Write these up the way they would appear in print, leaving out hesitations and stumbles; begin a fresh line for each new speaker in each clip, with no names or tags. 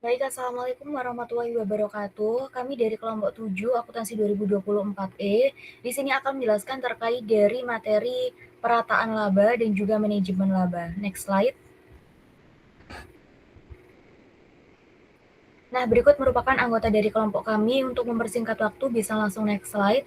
Baik, Assalamualaikum warahmatullahi wabarakatuh. Kami dari kelompok 7 akuntansi 2024E. Di sini akan menjelaskan terkait dari materi perataan laba dan juga manajemen laba. Next slide. Nah, berikut merupakan anggota dari kelompok kami. Untuk mempersingkat waktu, bisa langsung next slide.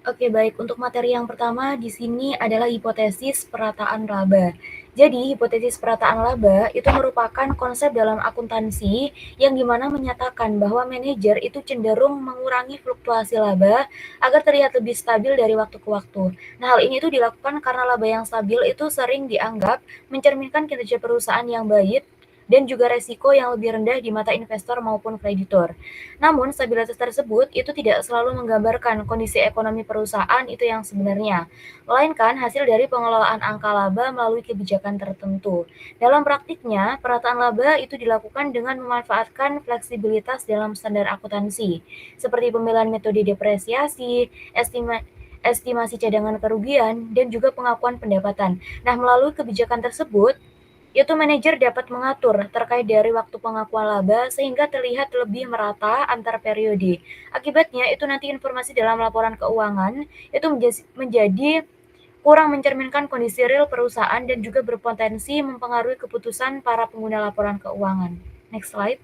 Oke, baik. Untuk materi yang pertama di sini adalah hipotesis perataan laba. Jadi, hipotesis perataan laba itu merupakan konsep dalam akuntansi yang dimana menyatakan bahwa manajer itu cenderung mengurangi fluktuasi laba agar terlihat lebih stabil dari waktu ke waktu. Nah, hal ini itu dilakukan karena laba yang stabil itu sering dianggap mencerminkan kinerja perusahaan yang baik dan juga resiko yang lebih rendah di mata investor maupun kreditor. Namun, stabilitas tersebut itu tidak selalu menggambarkan kondisi ekonomi perusahaan itu yang sebenarnya, melainkan hasil dari pengelolaan angka laba melalui kebijakan tertentu. Dalam praktiknya, perataan laba itu dilakukan dengan memanfaatkan fleksibilitas dalam standar akuntansi, seperti pemilihan metode depresiasi, estimasi cadangan kerugian, dan juga pengakuan pendapatan. Nah, melalui kebijakan tersebut, itu manajer dapat mengatur terkait dari waktu pengakuan laba sehingga terlihat lebih merata antar periode. Akibatnya itu nanti informasi dalam laporan keuangan itu menjadi kurang mencerminkan kondisi real perusahaan dan juga berpotensi mempengaruhi keputusan para pengguna laporan keuangan. Next slide.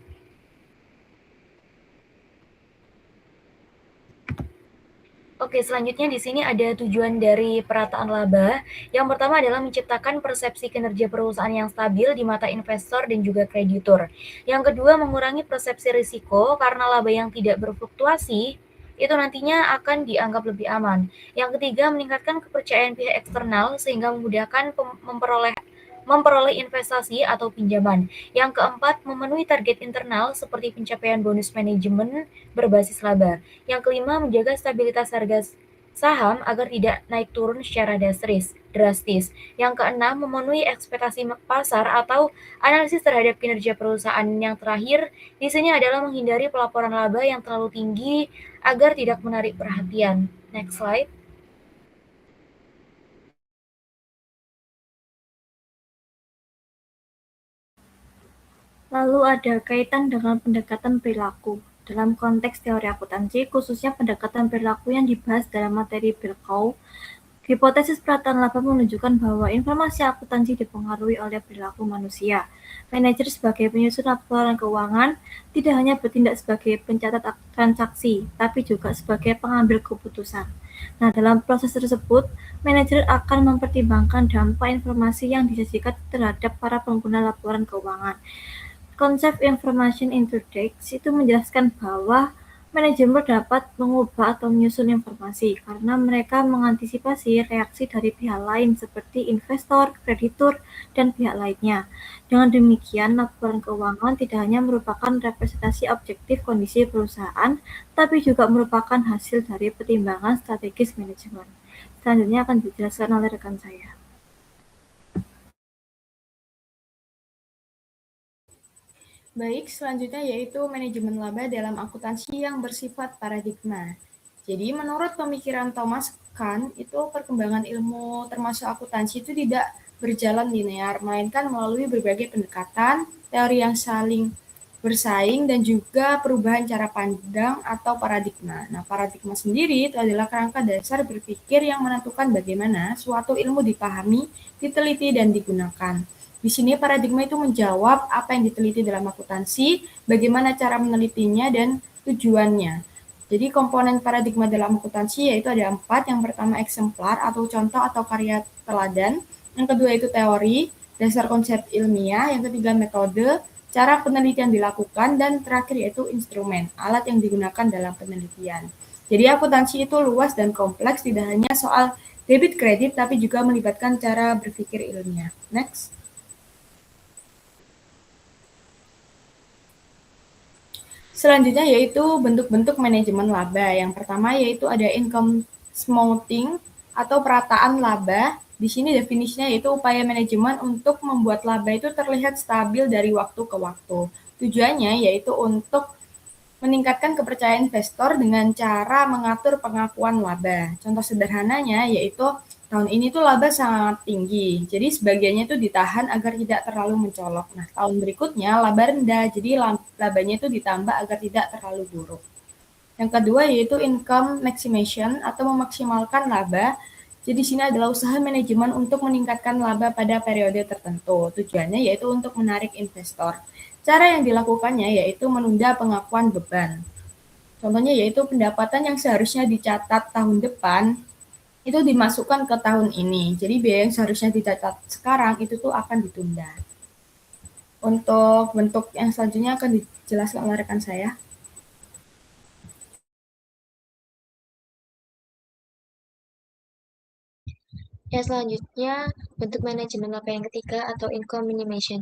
Oke, selanjutnya di sini ada tujuan dari perataan laba. Yang pertama adalah menciptakan persepsi kinerja perusahaan yang stabil di mata investor dan juga kreditur. Yang kedua, mengurangi persepsi risiko karena laba yang tidak berfluktuasi itu nantinya akan dianggap lebih aman. Yang ketiga, meningkatkan kepercayaan pihak eksternal sehingga memudahkan memperoleh investasi atau pinjaman. Yang keempat, memenuhi target internal seperti pencapaian bonus manajemen berbasis laba. Yang kelima, menjaga stabilitas harga saham agar tidak naik turun secara drastis. Yang keenam, memenuhi ekspektasi pasar atau analisis terhadap kinerja perusahaan. Yang terakhir, di sini adalah menghindari pelaporan laba yang terlalu tinggi agar tidak menarik perhatian. Next slide.
Lalu ada kaitan dengan pendekatan perilaku. Dalam konteks teori akuntansi, khususnya pendekatan perilaku yang dibahas dalam materi Birkau, hipotesis perataan laba menunjukkan bahwa informasi akuntansi dipengaruhi oleh perilaku manusia. Manajer sebagai penyusun laporan keuangan tidak hanya bertindak sebagai pencatat transaksi, tapi juga sebagai pengambil keputusan. Nah, dalam proses tersebut, manajer akan mempertimbangkan dampak informasi yang disajikan terhadap para pengguna laporan keuangan. Konsep information index itu menjelaskan bahwa manajemen dapat mengubah atau menyusun informasi karena mereka mengantisipasi reaksi dari pihak lain seperti investor, kreditur, dan pihak lainnya. Dengan demikian, laporan keuangan tidak hanya merupakan representasi objektif kondisi perusahaan, tapi juga merupakan hasil dari pertimbangan strategis manajemen. Selanjutnya akan dijelaskan oleh rekan saya.
Baik, selanjutnya yaitu manajemen laba dalam akuntansi yang bersifat paradigma. Jadi menurut pemikiran Thomas Kahn, itu perkembangan ilmu termasuk akuntansi itu tidak berjalan linear, melainkan melalui berbagai pendekatan, teori yang saling bersaing, dan juga perubahan cara pandang atau paradigma. Nah, paradigma sendiri itu adalah kerangka dasar berpikir yang menentukan bagaimana suatu ilmu dipahami, diteliti, dan digunakan. Di sini paradigma itu menjawab apa yang diteliti dalam akuntansi, bagaimana cara menelitinya, dan tujuannya. Jadi komponen paradigma dalam akuntansi yaitu ada 4. Yang pertama eksemplar atau contoh atau karya teladan. Yang kedua itu teori, dasar konsep ilmiah. Yang ketiga metode, cara penelitian dilakukan. Dan terakhir yaitu instrumen, alat yang digunakan dalam penelitian. Jadi akuntansi itu luas dan kompleks, tidak hanya soal debit kredit, tapi juga melibatkan cara berpikir ilmiah. Next. Selanjutnya yaitu bentuk-bentuk manajemen laba. Yang pertama yaitu ada income smoothing atau perataan laba. Di sini definisinya yaitu upaya manajemen untuk membuat laba itu terlihat stabil dari waktu ke waktu. Tujuannya yaitu untuk meningkatkan kepercayaan investor dengan cara mengatur pengakuan laba. Contoh sederhananya yaitu Tahun ini tuh laba sangat tinggi, jadi sebagiannya tuh ditahan agar tidak terlalu mencolok. Nah, tahun berikutnya laba rendah, jadi labanya itu ditambah agar tidak terlalu buruk. Yang kedua yaitu income maximization atau memaksimalkan laba. Jadi di sini adalah usaha manajemen untuk meningkatkan laba pada periode tertentu. Tujuannya yaitu untuk menarik investor. Cara yang dilakukannya yaitu menunda pengakuan beban. Contohnya yaitu pendapatan yang seharusnya dicatat tahun depan itu dimasukkan ke tahun ini. Jadi biaya yang seharusnya dicatat sekarang itu tuh akan ditunda. Untuk bentuk yang selanjutnya akan dijelaskan oleh rekan saya.
Ya, selanjutnya bentuk manajemen laba yang ketiga atau income minimization,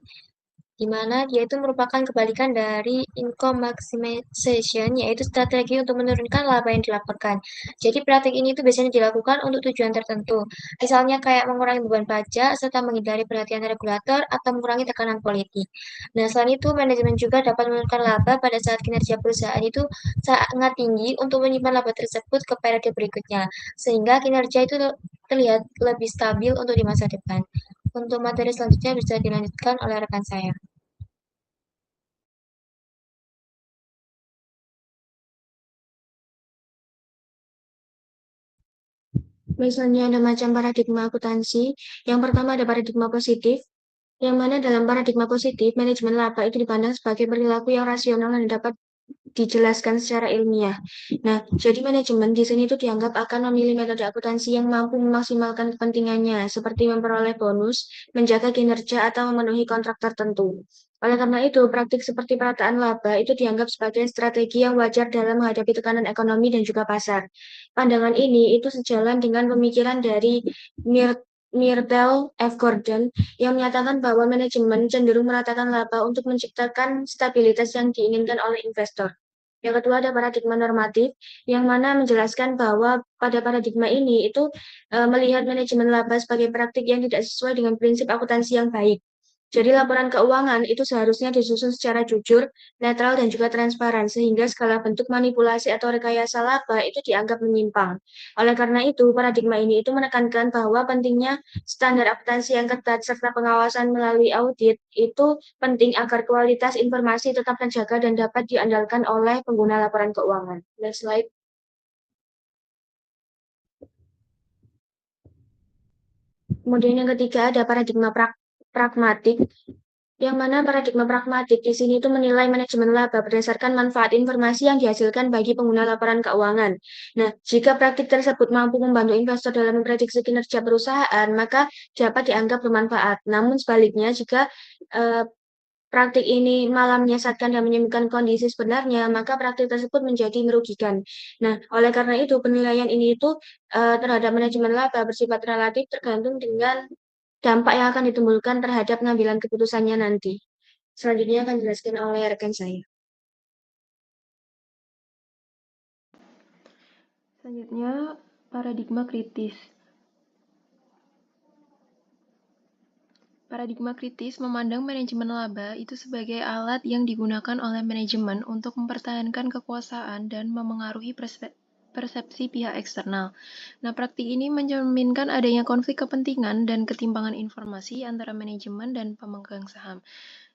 di mana dia itu merupakan kebalikan dari income maximization, yaitu strategi untuk menurunkan laba yang dilaporkan. Jadi praktik ini itu biasanya dilakukan untuk tujuan tertentu, misalnya kayak mengurangi beban pajak, serta menghindari perhatian regulator atau mengurangi tekanan politik. Nah, selain itu, manajemen juga dapat menurunkan laba pada saat kinerja perusahaan itu sangat tinggi untuk menyimpan laba tersebut ke periode berikutnya, sehingga kinerja itu terlihat lebih stabil untuk di masa depan. Untuk materi selanjutnya bisa dilanjutkan oleh rekan saya. Misalnya ada macam paradigma akuntansi. Yang pertama ada paradigma positif, yang mana dalam paradigma positif, manajemen laba itu dipandang sebagai perilaku yang rasional dan dapat dijelaskan secara ilmiah. Nah, jadi manajemen di sini itu dianggap akan memilih metode akuntansi yang mampu memaksimalkan kepentingannya, seperti memperoleh bonus, menjaga kinerja, atau memenuhi kontrak tertentu. Oleh karena itu, praktik seperti perataan laba itu dianggap sebagai strategi yang wajar dalam menghadapi tekanan ekonomi dan juga pasar. Pandangan ini itu sejalan dengan pemikiran dari Myrtle F. Gordon yang menyatakan bahwa manajemen cenderung meratakan laba untuk menciptakan stabilitas yang diinginkan oleh investor. Yang kedua ada paradigma normatif, yang mana menjelaskan bahwa pada paradigma ini itu melihat manajemen laba sebagai praktik yang tidak sesuai dengan prinsip akuntansi yang baik. Jadi laporan keuangan itu seharusnya disusun secara jujur, netral, dan juga transparan, sehingga segala bentuk manipulasi atau rekayasa laba itu dianggap menyimpang. Oleh karena itu, paradigma ini itu menekankan bahwa pentingnya standar akuntansi yang ketat serta pengawasan melalui audit itu penting agar kualitas informasi tetap terjaga dan dapat diandalkan oleh pengguna laporan keuangan. Next slide. Kemudian yang ketiga ada paradigma pragmatik, yang mana paradigma pragmatik di sini itu menilai manajemen laba berdasarkan manfaat informasi yang dihasilkan bagi pengguna laporan keuangan. Nah, jika praktik tersebut mampu membantu investor dalam memprediksi kinerja perusahaan, maka dapat dianggap bermanfaat. Namun sebaliknya, jika praktik ini malah menyesatkan dan menyembunyikan kondisi sebenarnya, maka praktik tersebut menjadi merugikan. Nah, oleh karena itu penilaian ini itu terhadap manajemen laba bersifat relatif tergantung dengan dampak yang akan ditimbulkan terhadap pengambilan keputusannya nanti. Selanjutnya akan dijelaskan oleh rekan saya.
Selanjutnya, paradigma kritis. Paradigma kritis memandang manajemen laba itu sebagai alat yang digunakan oleh manajemen untuk mempertahankan kekuasaan dan memengaruhi persepsi pihak eksternal. Nah, praktik ini mencerminkan adanya konflik kepentingan dan ketimpangan informasi antara manajemen dan pemegang saham.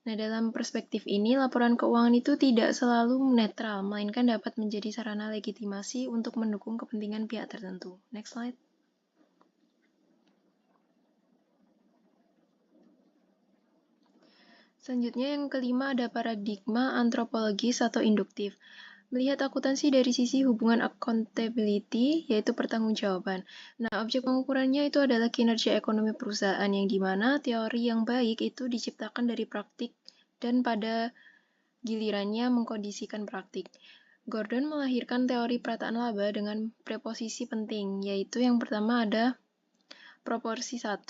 Nah, dalam perspektif ini, laporan keuangan itu tidak selalu netral, melainkan dapat menjadi sarana legitimasi untuk mendukung kepentingan pihak tertentu. Next slide. Selanjutnya yang kelima ada paradigma antropologis atau induktif. Melihat akuntansi dari sisi hubungan accountability, yaitu pertanggungjawaban. Nah, objek pengukurannya itu adalah kinerja ekonomi perusahaan yang dimana teori yang baik itu diciptakan dari praktik dan pada gilirannya mengkondisikan praktik. Gordon melahirkan teori perataan laba dengan preposisi penting, yaitu yang pertama ada proporsi 1.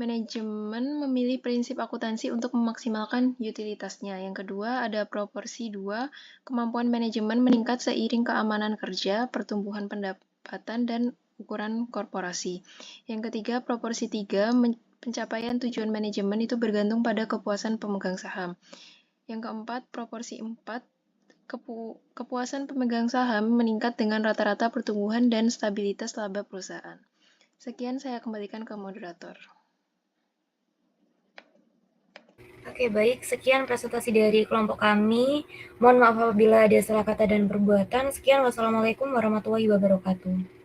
Manajemen memilih prinsip akuntansi untuk memaksimalkan utilitasnya. Yang kedua, ada proporsi 2. Kemampuan manajemen meningkat seiring keamanan kerja, pertumbuhan pendapatan, dan ukuran korporasi. Yang ketiga, proporsi 3. Pencapaian tujuan manajemen itu bergantung pada kepuasan pemegang saham. Yang keempat, proporsi 4. Kepuasan pemegang saham meningkat dengan rata-rata pertumbuhan dan stabilitas laba perusahaan. Sekian, saya kembalikan ke moderator.
Oke, baik. Sekian presentasi dari kelompok kami. Mohon maaf apabila ada salah kata dan perbuatan. Sekian, wassalamualaikum warahmatullahi wabarakatuh.